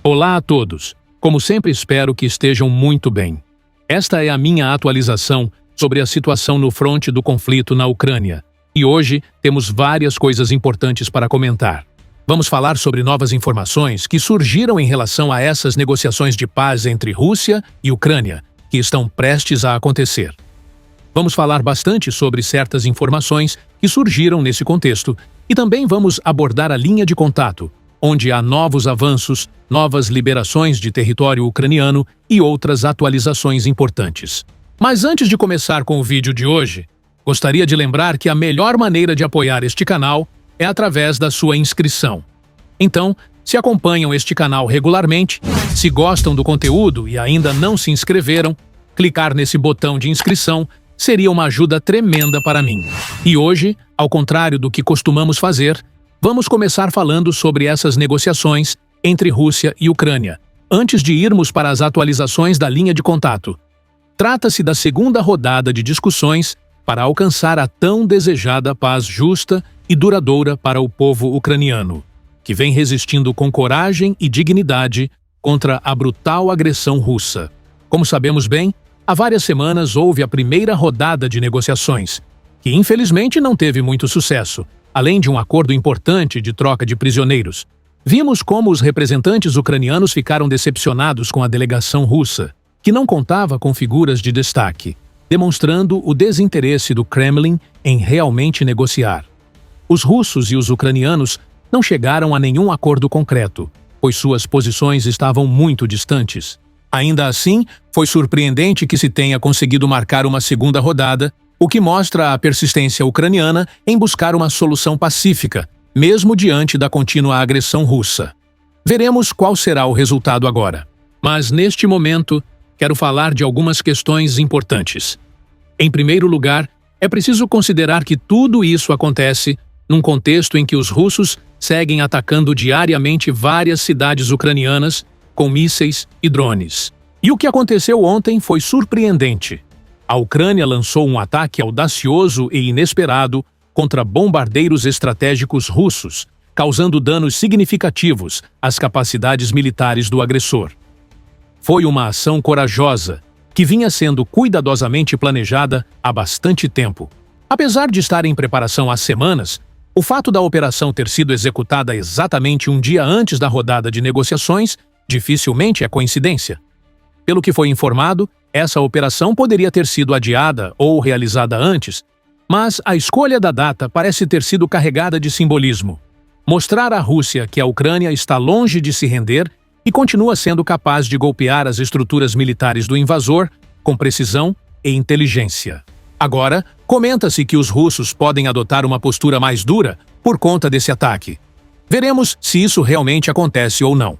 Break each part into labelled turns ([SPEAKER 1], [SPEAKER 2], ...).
[SPEAKER 1] Olá a todos! Como sempre, espero que estejam muito bem. Esta é a minha atualização sobre a situação no fronte do conflito na Ucrânia. E hoje temos várias coisas importantes para comentar. Vamos falar sobre novas informações que surgiram em relação a essas negociações de paz entre Rússia e Ucrânia, que estão prestes a acontecer. Vamos falar bastante sobre certas informações que surgiram nesse contexto e também vamos abordar a linha de contato, onde há novos avanços, novas liberações de território ucraniano e outras atualizações importantes. Mas antes de começar com o vídeo de hoje, gostaria de lembrar que a melhor maneira de apoiar este canal é através da sua inscrição. Então, se acompanham este canal regularmente, se gostam do conteúdo e ainda não se inscreveram, clicar nesse botão de inscrição seria uma ajuda tremenda para mim. E hoje, ao contrário do que costumamos fazer, vamos começar falando sobre essas negociações entre Rússia e Ucrânia, antes de irmos para as atualizações da linha de contato. Trata-se da segunda rodada de discussões para alcançar a tão desejada paz justa e duradoura para o povo ucraniano, que vem resistindo com coragem e dignidade contra a brutal agressão russa. Como sabemos bem, há várias semanas houve a primeira rodada de negociações, que infelizmente não teve muito sucesso, além de um acordo importante de troca de prisioneiros. Vimos como os representantes ucranianos ficaram decepcionados com a delegação russa, que não contava com figuras de destaque, demonstrando o desinteresse do Kremlin em realmente negociar. Os russos e os ucranianos não chegaram a nenhum acordo concreto, pois suas posições estavam muito distantes. Ainda assim, foi surpreendente que se tenha conseguido marcar uma segunda rodada, o que mostra a persistência ucraniana em buscar uma solução pacífica, mesmo diante da contínua agressão russa. Veremos qual será o resultado agora. Mas, neste momento, quero falar de algumas questões importantes. Em primeiro lugar, é preciso considerar que tudo isso acontece num contexto em que os russos seguem atacando diariamente várias cidades ucranianas com mísseis e drones. E o que aconteceu ontem foi surpreendente. A Ucrânia lançou um ataque audacioso e inesperado contra bombardeiros estratégicos russos, causando danos significativos às capacidades militares do agressor. Foi uma ação corajosa, que vinha sendo cuidadosamente planejada há bastante tempo. Apesar de estar em preparação há semanas, o fato da operação ter sido executada exatamente um dia antes da rodada de negociações dificilmente é coincidência. Pelo que foi informado, essa operação poderia ter sido adiada ou realizada antes, mas a escolha da data parece ter sido carregada de simbolismo. Mostrar à Rússia que a Ucrânia está longe de se render e continua sendo capaz de golpear as estruturas militares do invasor com precisão e inteligência. Agora, comenta-se que os russos podem adotar uma postura mais dura por conta desse ataque. Veremos se isso realmente acontece ou não.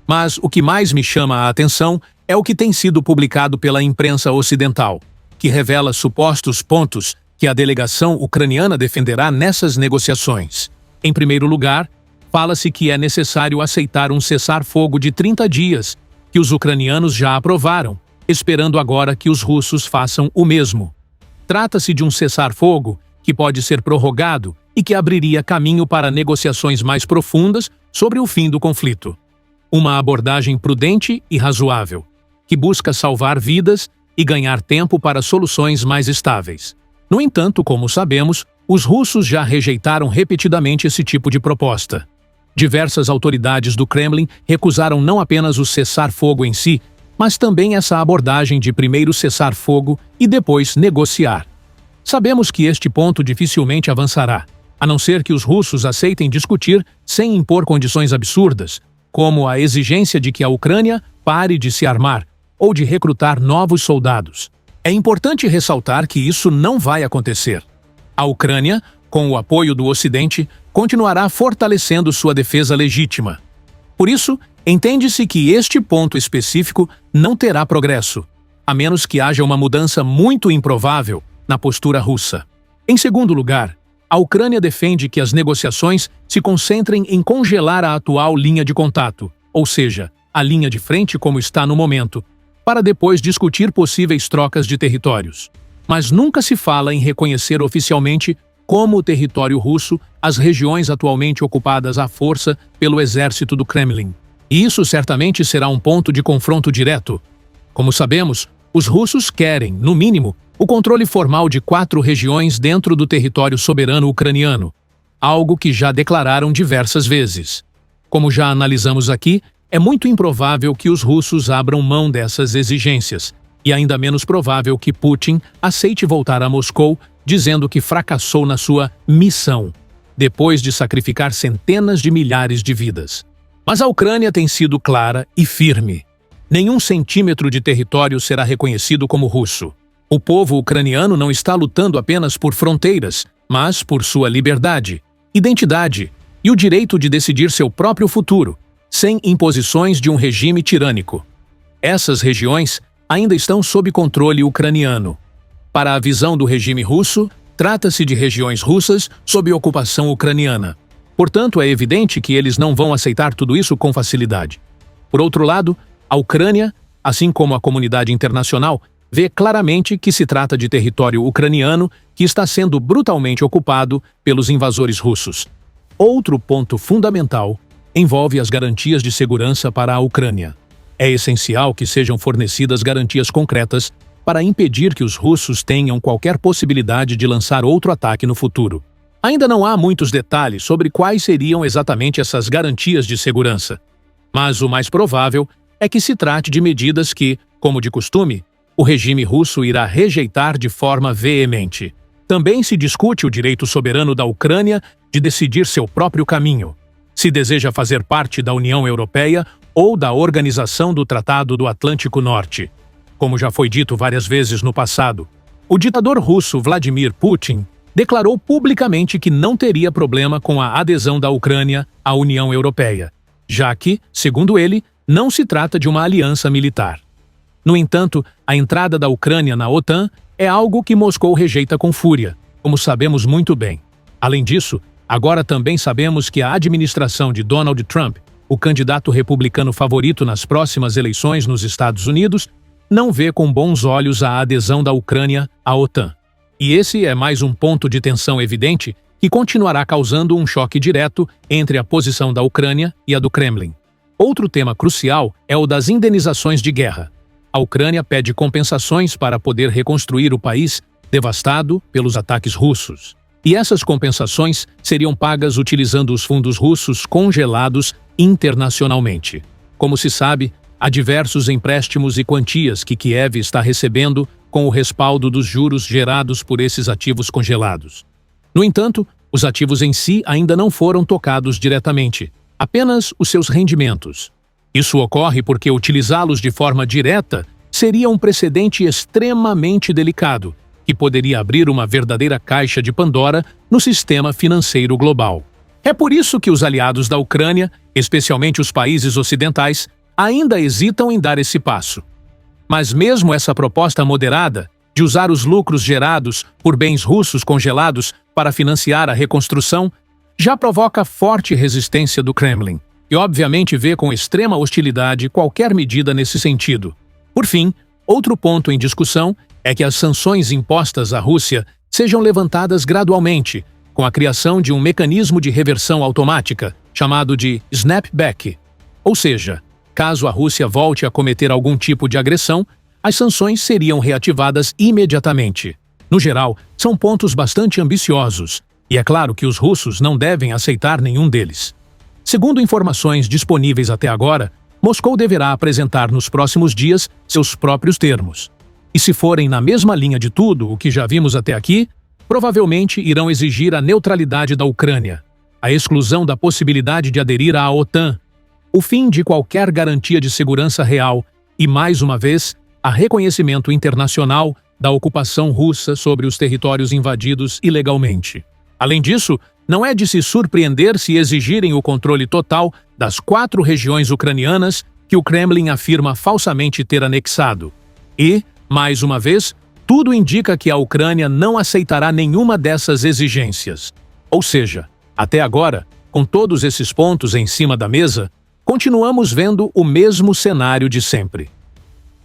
[SPEAKER 1] Mas o que mais me chama a atenção é o que tem sido publicado pela imprensa ocidental, que revela supostos pontos que a delegação ucraniana defenderá nessas negociações. Em primeiro lugar, fala-se que é necessário aceitar um cessar-fogo de 30 dias, que os ucranianos já aprovaram, esperando agora que os russos façam o mesmo. Trata-se de um cessar-fogo que pode ser prorrogado e que abriria caminho para negociações mais profundas sobre o fim do conflito. Uma abordagem prudente e razoável, que busca salvar vidas e ganhar tempo para soluções mais estáveis. No entanto, como sabemos, os russos já rejeitaram repetidamente esse tipo de proposta. Diversas autoridades do Kremlin recusaram não apenas o cessar-fogo em si, mas também essa abordagem de primeiro cessar fogo e depois negociar. Sabemos que este ponto dificilmente avançará, a não ser que os russos aceitem discutir sem impor condições absurdas, como a exigência de que a Ucrânia pare de se armar ou de recrutar novos soldados. É importante ressaltar que isso não vai acontecer. A Ucrânia, com o apoio do Ocidente, continuará fortalecendo sua defesa legítima. Por isso, entende-se que este ponto específico não terá progresso, a menos que haja uma mudança muito improvável na postura russa. Em segundo lugar, a Ucrânia defende que as negociações se concentrem em congelar a atual linha de contato, ou seja, a linha de frente como está no momento, para depois discutir possíveis trocas de territórios. Mas nunca se fala em reconhecer oficialmente como território russo as regiões atualmente ocupadas à força pelo exército do Kremlin. E isso certamente será um ponto de confronto direto. Como sabemos, os russos querem, no mínimo, o controle formal de 4 regiões dentro do território soberano ucraniano, algo que já declararam diversas vezes. Como já analisamos aqui, é muito improvável que os russos abram mão dessas exigências, e ainda menos provável que Putin aceite voltar a Moscou dizendo que fracassou na sua missão, depois de sacrificar centenas de milhares de vidas. Mas a Ucrânia tem sido clara e firme. Nenhum centímetro de território será reconhecido como russo. O povo ucraniano não está lutando apenas por fronteiras, mas por sua liberdade, identidade e o direito de decidir seu próprio futuro, sem imposições de um regime tirânico. Essas regiões ainda estão sob controle ucraniano. Para a visão do regime russo, trata-se de regiões russas sob ocupação ucraniana. Portanto, é evidente que eles não vão aceitar tudo isso com facilidade. Por outro lado, a Ucrânia, assim como a comunidade internacional, vê claramente que se trata de território ucraniano que está sendo brutalmente ocupado pelos invasores russos. Outro ponto fundamental envolve as garantias de segurança para a Ucrânia. É essencial que sejam fornecidas garantias concretas para impedir que os russos tenham qualquer possibilidade de lançar outro ataque no futuro. Ainda não há muitos detalhes sobre quais seriam exatamente essas garantias de segurança, mas o mais provável é que se trate de medidas que, como de costume, o regime russo irá rejeitar de forma veemente. Também se discute o direito soberano da Ucrânia de decidir seu próprio caminho, se deseja fazer parte da União Europeia ou da Organização do Tratado do Atlântico Norte. Como já foi dito várias vezes no passado, o ditador russo Vladimir Putin declarou publicamente que não teria problema com a adesão da Ucrânia à União Europeia, já que, segundo ele, não se trata de uma aliança militar. No entanto, a entrada da Ucrânia na OTAN é algo que Moscou rejeita com fúria, como sabemos muito bem. Além disso, agora também sabemos que a administração de Donald Trump, o candidato republicano favorito nas próximas eleições nos Estados Unidos, não vê com bons olhos a adesão da Ucrânia à OTAN. E esse é mais um ponto de tensão evidente que continuará causando um choque direto entre a posição da Ucrânia e a do Kremlin. Outro tema crucial é o das indenizações de guerra. A Ucrânia pede compensações para poder reconstruir o país devastado pelos ataques russos. E essas compensações seriam pagas utilizando os fundos russos congelados internacionalmente. Como se sabe, há diversos empréstimos e quantias que Kiev está recebendo com o respaldo dos juros gerados por esses ativos congelados. No entanto, os ativos em si ainda não foram tocados diretamente, apenas os seus rendimentos. Isso ocorre porque utilizá-los de forma direta seria um precedente extremamente delicado, que poderia abrir uma verdadeira caixa de Pandora no sistema financeiro global. É por isso que os aliados da Ucrânia, especialmente os países ocidentais, ainda hesitam em dar esse passo. Mas mesmo essa proposta moderada, de usar os lucros gerados por bens russos congelados para financiar a reconstrução, já provoca forte resistência do Kremlin, e obviamente vê com extrema hostilidade qualquer medida nesse sentido. Por fim, outro ponto em discussão é que as sanções impostas à Rússia sejam levantadas gradualmente, com a criação de um mecanismo de reversão automática, chamado de snapback. Ou seja, caso a Rússia volte a cometer algum tipo de agressão, as sanções seriam reativadas imediatamente. No geral, são pontos bastante ambiciosos, e é claro que os russos não devem aceitar nenhum deles. Segundo informações disponíveis até agora, Moscou deverá apresentar nos próximos dias seus próprios termos. E se forem na mesma linha de tudo o que já vimos até aqui, provavelmente irão exigir a neutralidade da Ucrânia, a exclusão da possibilidade de aderir à OTAN, o fim de qualquer garantia de segurança real e, mais uma vez, a reconhecimento internacional da ocupação russa sobre os territórios invadidos ilegalmente. Além disso, não é de se surpreender se exigirem o controle total das 4 regiões ucranianas que o Kremlin afirma falsamente ter anexado. E, mais uma vez, tudo indica que a Ucrânia não aceitará nenhuma dessas exigências. Ou seja, até agora, com todos esses pontos em cima da mesa, continuamos vendo o mesmo cenário de sempre.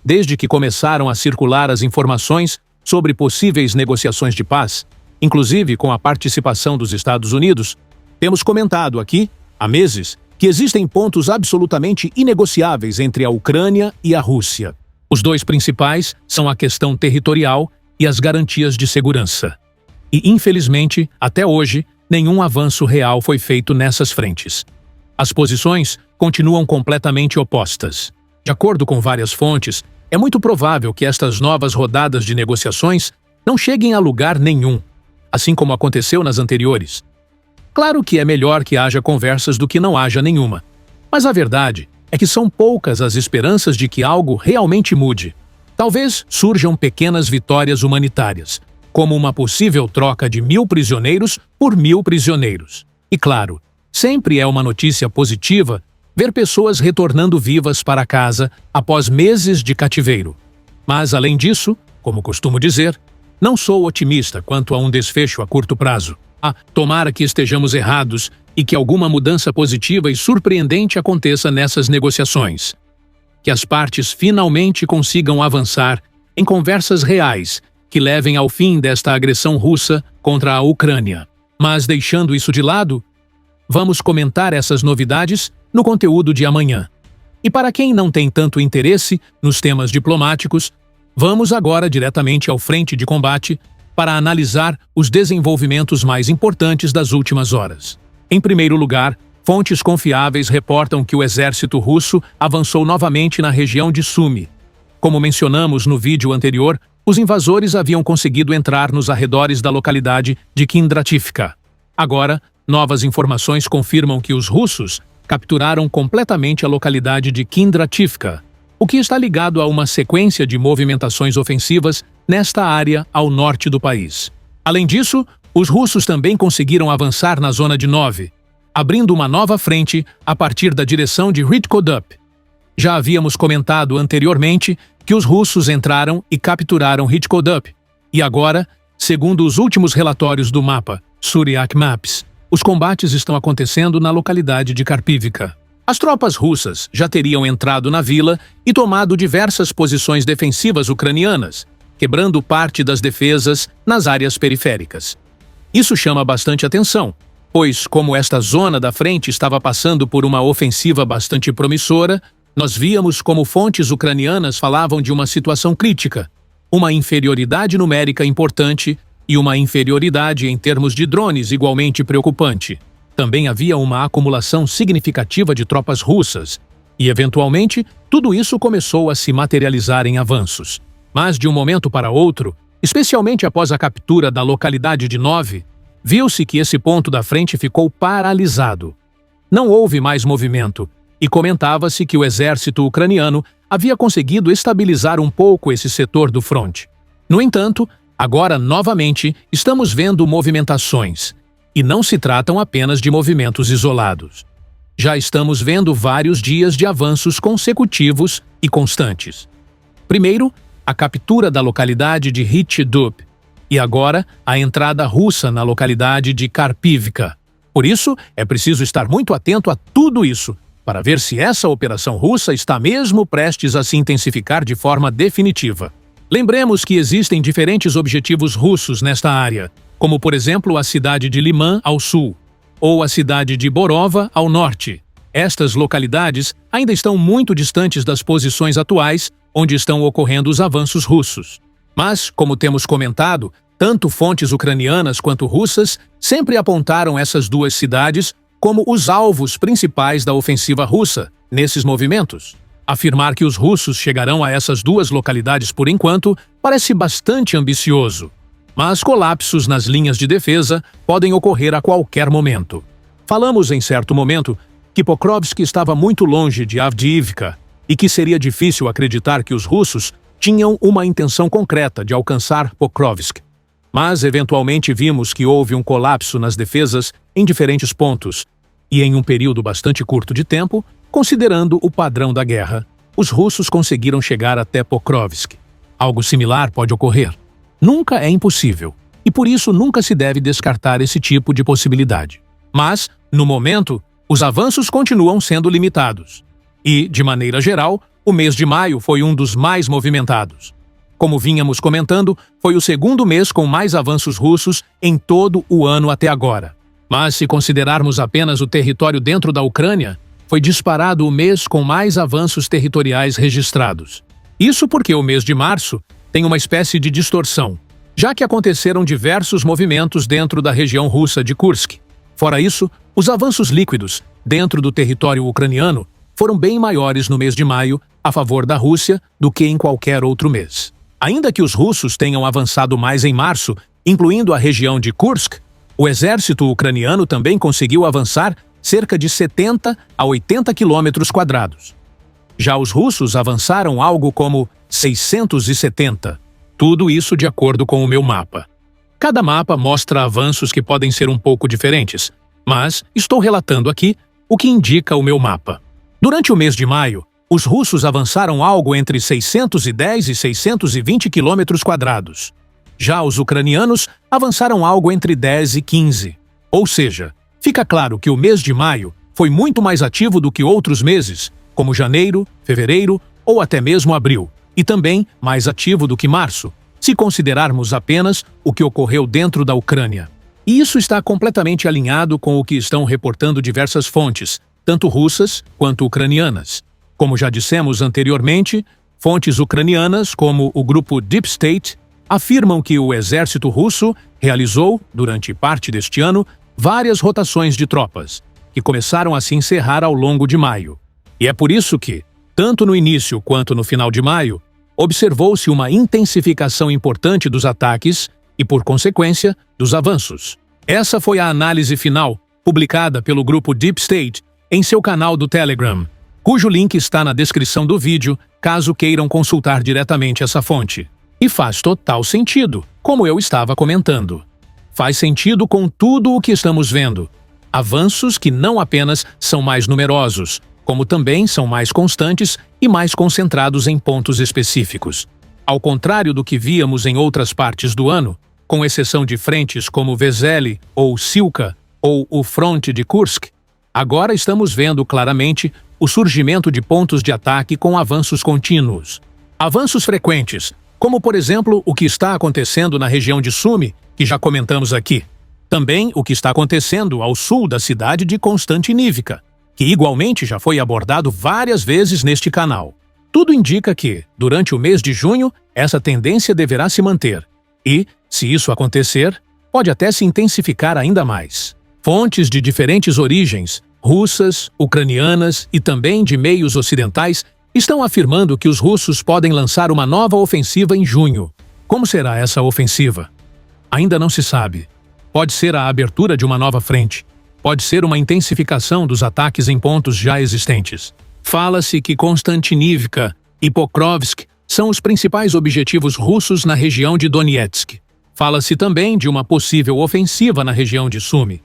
[SPEAKER 1] Desde que começaram a circular as informações sobre possíveis negociações de paz, inclusive com a participação dos Estados Unidos, temos comentado aqui, há meses, que existem pontos absolutamente inegociáveis entre a Ucrânia e a Rússia. Os dois principais são a questão territorial e as garantias de segurança. E, infelizmente, até hoje, nenhum avanço real foi feito nessas frentes. As posições continuam completamente opostas. De acordo com várias fontes, é muito provável que estas novas rodadas de negociações não cheguem a lugar nenhum, assim como aconteceu nas anteriores. Claro que é melhor que haja conversas do que não haja nenhuma, mas a verdade é que são poucas as esperanças de que algo realmente mude. Talvez surjam pequenas vitórias humanitárias, como uma possível troca de 1.000 prisioneiros por 1.000 prisioneiros. E claro, sempre é uma notícia positiva ver pessoas retornando vivas para casa após meses de cativeiro. Mas, além disso, como costumo dizer, não sou otimista quanto a um desfecho a curto prazo. Tomara que estejamos errados e que alguma mudança positiva e surpreendente aconteça nessas negociações. Que as partes finalmente consigam avançar em conversas reais que levem ao fim desta agressão russa contra a Ucrânia. Mas, deixando isso de lado, vamos comentar essas novidades no conteúdo de amanhã. E para quem não tem tanto interesse nos temas diplomáticos, vamos agora diretamente ao frente de combate para analisar os desenvolvimentos mais importantes das últimas horas. Em primeiro lugar, fontes confiáveis reportam que o exército russo avançou novamente na região de Sumy. Como mencionamos no vídeo anterior, os invasores haviam conseguido entrar nos arredores da localidade de Kindrativka. Agora, novas informações confirmam que os russos capturaram completamente a localidade de Kindrativka, o que está ligado a uma sequência de movimentações ofensivas nesta área ao norte do país. Além disso, os russos também conseguiram avançar na zona de Nove, abrindo uma nova frente a partir da direção de Ritkodup. Já havíamos comentado anteriormente que os russos entraram e capturaram Ritkodup, e agora, segundo os últimos relatórios do mapa Suryak Maps, os combates estão acontecendo na localidade de Karpivka. As tropas russas já teriam entrado na vila e tomado diversas posições defensivas ucranianas, quebrando parte das defesas nas áreas periféricas. Isso chama bastante atenção, pois, como esta zona da frente estava passando por uma ofensiva bastante promissora, nós víamos como fontes ucranianas falavam de uma situação crítica, uma inferioridade numérica importante e uma inferioridade em termos de drones igualmente preocupante. Também havia uma acumulação significativa de tropas russas, e, eventualmente, tudo isso começou a se materializar em avanços. Mas, de um momento para outro, especialmente após a captura da localidade de Nove, viu-se que esse ponto da frente ficou paralisado. Não houve mais movimento, e comentava-se que o exército ucraniano havia conseguido estabilizar um pouco esse setor do fronte. No entanto, agora, novamente, estamos vendo movimentações, e não se tratam apenas de movimentos isolados. Já estamos vendo vários dias de avanços consecutivos e constantes. Primeiro, a captura da localidade de Ritkodup, e agora a entrada russa na localidade de Karpivka. Por isso, é preciso estar muito atento a tudo isso, para ver se essa operação russa está mesmo prestes a se intensificar de forma definitiva. Lembremos que existem diferentes objetivos russos nesta área, como por exemplo a cidade de Liman ao sul, ou a cidade de Borova ao norte. Estas localidades ainda estão muito distantes das posições atuais, onde estão ocorrendo os avanços russos. Mas, como temos comentado, tanto fontes ucranianas quanto russas sempre apontaram essas duas cidades como os alvos principais da ofensiva russa nesses movimentos. Afirmar que os russos chegarão a essas duas localidades por enquanto parece bastante ambicioso. Mas colapsos nas linhas de defesa podem ocorrer a qualquer momento. Falamos em certo momento que Pokrovsk estava muito longe de Avdiivka e que seria difícil acreditar que os russos tinham uma intenção concreta de alcançar Pokrovsk. Mas, eventualmente, vimos que houve um colapso nas defesas em diferentes pontos, e em um período bastante curto de tempo, considerando o padrão da guerra, os russos conseguiram chegar até Pokrovsk. Algo similar pode ocorrer. Nunca é impossível, e por isso nunca se deve descartar esse tipo de possibilidade. Mas, no momento, os avanços continuam sendo limitados. E, de maneira geral, o mês de maio foi um dos mais movimentados. Como vínhamos comentando, foi o segundo mês com mais avanços russos em todo o ano até agora. Mas se considerarmos apenas o território dentro da Ucrânia, foi disparado o mês com mais avanços territoriais registrados. Isso porque o mês de março tem uma espécie de distorção, já que aconteceram diversos movimentos dentro da região russa de Kursk. Fora isso, os avanços líquidos dentro do território ucraniano foram bem maiores no mês de maio a favor da Rússia do que em qualquer outro mês. Ainda que os russos tenham avançado mais em março, incluindo a região de Kursk, o exército ucraniano também conseguiu avançar cerca de 70 a 80 quilômetros quadrados. Já os russos avançaram algo como 670. Tudo isso de acordo com o meu mapa. Cada mapa mostra avanços que podem ser um pouco diferentes, mas estou relatando aqui o que indica o meu mapa. Durante o mês de maio, os russos avançaram algo entre 610 e 620 quilômetros quadrados. Já os ucranianos avançaram algo entre 10 e 15. Ou seja, fica claro que o mês de maio foi muito mais ativo do que outros meses, como janeiro, fevereiro ou até mesmo abril, e também mais ativo do que março, se considerarmos apenas o que ocorreu dentro da Ucrânia. E isso está completamente alinhado com o que estão reportando diversas fontes, tanto russas quanto ucranianas. Como já dissemos anteriormente, fontes ucranianas, como o grupo Deep State, afirmam que o exército russo realizou, durante parte deste ano, várias rotações de tropas, que começaram a se encerrar ao longo de maio. E é por isso que, tanto no início quanto no final de maio, observou-se uma intensificação importante dos ataques e, por consequência, dos avanços. Essa foi a análise final, publicada pelo grupo Deep State em seu canal do Telegram, cujo link está na descrição do vídeo, caso queiram consultar diretamente essa fonte. E faz total sentido, como eu estava comentando. Faz sentido com tudo o que estamos vendo. Avanços que não apenas são mais numerosos, como também são mais constantes e mais concentrados em pontos específicos. Ao contrário do que víamos em outras partes do ano, com exceção de frentes como Vesely ou Silka ou o fronte de Kursk, agora estamos vendo claramente o surgimento de pontos de ataque com avanços contínuos. Avanços frequentes, como por exemplo o que está acontecendo na região de Sumy, que já comentamos aqui. Também o que está acontecendo ao sul da cidade de Konstantinivka, que igualmente já foi abordado várias vezes neste canal. Tudo indica que, durante o mês de junho, essa tendência deverá se manter. E, se isso acontecer, pode até se intensificar ainda mais. Fontes de diferentes origens, russas, ucranianas e também de meios ocidentais, estão afirmando que os russos podem lançar uma nova ofensiva em junho. Como será essa ofensiva? Ainda não se sabe. Pode ser a abertura de uma nova frente. Pode ser uma intensificação dos ataques em pontos já existentes. Fala-se que Konstantinivka e Pokrovsk são os principais objetivos russos na região de Donetsk. Fala-se também de uma possível ofensiva na região de Sumy.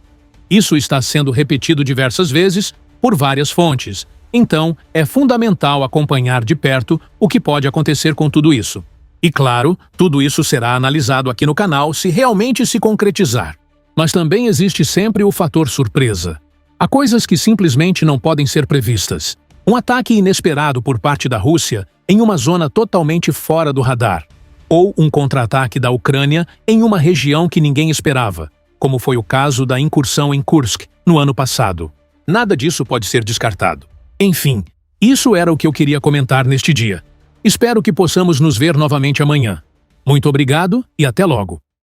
[SPEAKER 1] Isso está sendo repetido diversas vezes por várias fontes, então é fundamental acompanhar de perto o que pode acontecer com tudo isso. E claro, tudo isso será analisado aqui no canal se realmente se concretizar. Mas também existe sempre o fator surpresa. Há coisas que simplesmente não podem ser previstas. Um ataque inesperado por parte da Rússia em uma zona totalmente fora do radar. Ou um contra-ataque da Ucrânia em uma região que ninguém esperava, como foi o caso da incursão em Kursk no ano passado. Nada disso pode ser descartado. Enfim, isso era o que eu queria comentar neste dia. Espero que possamos nos ver novamente amanhã. Muito obrigado e até logo.